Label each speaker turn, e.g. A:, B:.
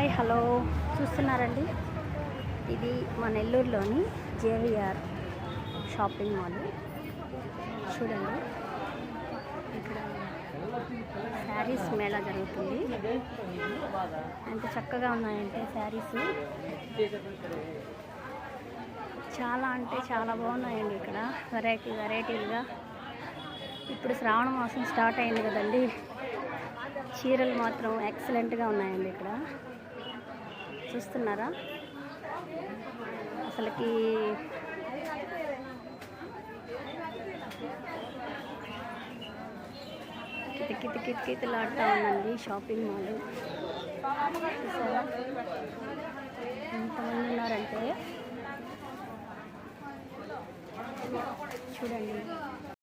A: Hi hello చూస్తున్నారండి, ఇది మా నెల్లూరులోని జేవిఆర్ షాపింగ్ మాల్. చూడండి, ఇక్కడ శారీస్ మేళా జరుగుతుంది. ఎంత చక్కగా ఉన్నాయంటే శారీస్, చాలా అంటే చాలా బాగున్నాయండి. ఇక్కడ వెరైటీలుగా ఇప్పుడు శ్రావణ మాసం స్టార్ట్ అయింది కదండి. చీరలు మాత్రం ఎక్సలెంట్గా ఉన్నాయండి. ఇక్కడ చూస్తున్నారా, అసలుకి కితకితలాడుతూ ఉందండి షాపింగ్ మాల్. చూసారా ఎంతమంది ఉన్నారంటే, చూడండి.